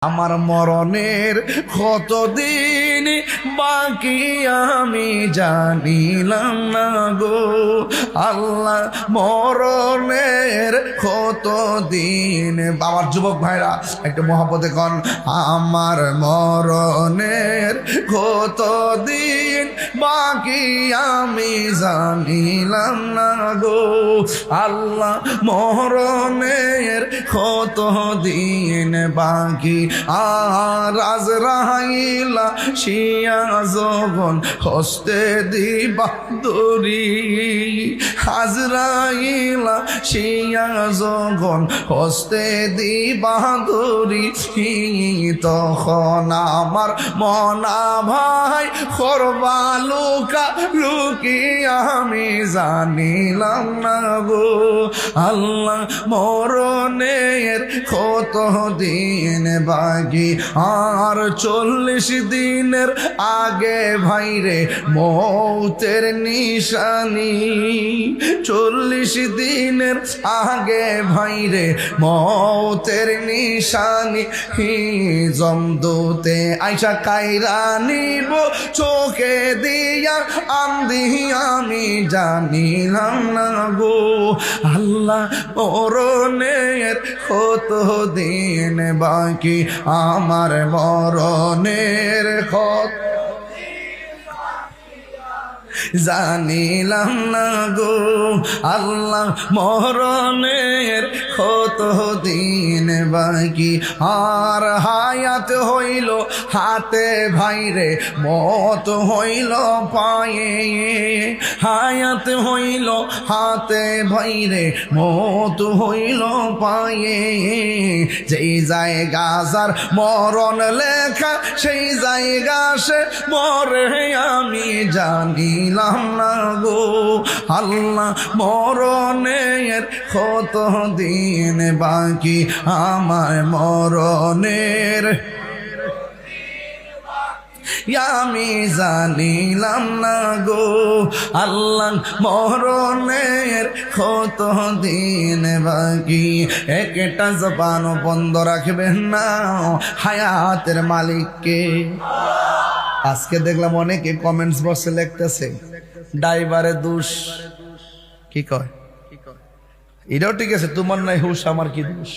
আমার মরণের কতদিন বাকি আমি জানিলাম না গো আল্লাহ। মরণের কতদিন, বাবার যুবক ভাইরা একটু মহব্বতে কন, আমার মরণের কতদিন বাকি আমি জানিলাম না গো আল্লাহ। মরণের কতদিন বাকি আর আজরাইলা শিয়া যখন হস্তে দিবা দড়ি, আজরাইলা শিয়া যখন হস্তে দিবা দড়ি, তখন আমার মনা ভাই করবা লুকা লুকি আমি জানিলাম না গো আল্লাহ। মরণের কত দিন বাকি আর 40 দিনের আগে ভাইরে মৌতের নিশানি, 40 দিনের আগে ভাইরে মৌতের নিশানি, জমদূতে আইসা কাইরা নিব চোখে দিয়া আন্ধি আমি জানিলাম না গো আল্লাহ। মরণের কত দিন বাকি আমার মরণের কত জানিলাম না গো আল্লাহ। মরণের কত দিন বাকি আর হায়াত হইল হাতে ভাইরে মত হইল পায়ে, হায়াত হইল হাতে ভাইরে মত হইল পায়ে, যেই জায়গা যার মরণ লেখা সেই জায়গা সে মরে আমি জানিলাম না গো আল্লাহ। মরণের কত দিন বাকি আমার মরণের আমি জানিলাম না গো আল্লাহ। মরণের কত দিন বাকি একটা জবান বন্ধ রাখবেন না হায়াতের মালিককে। আজকে দেখলাম অনেকে কমেন্টস বক্সে লিখতেছে ড্রাইভারের দোষ, কি কয় এটাও ঠিক আছে, তোমার নাই হুশ আমার কি দোষ।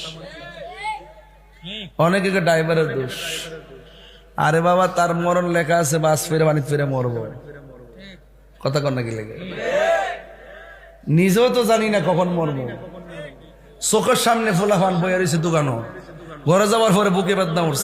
অনেকে ড্রাইভারের দোষ। আরে বাবা তার মরণ লেখা আছে বাস ফিরে বাণিজ্য ফিরে মরবো, কথা কন নাকি লেগে, নিজেও তো জানি না কখন মরবো। চোখের সামনে ফোলাফান বইয়া রয়েছে দোকানও, ঘরে যাওয়ার পরে বুকে বেদনা উঠছে।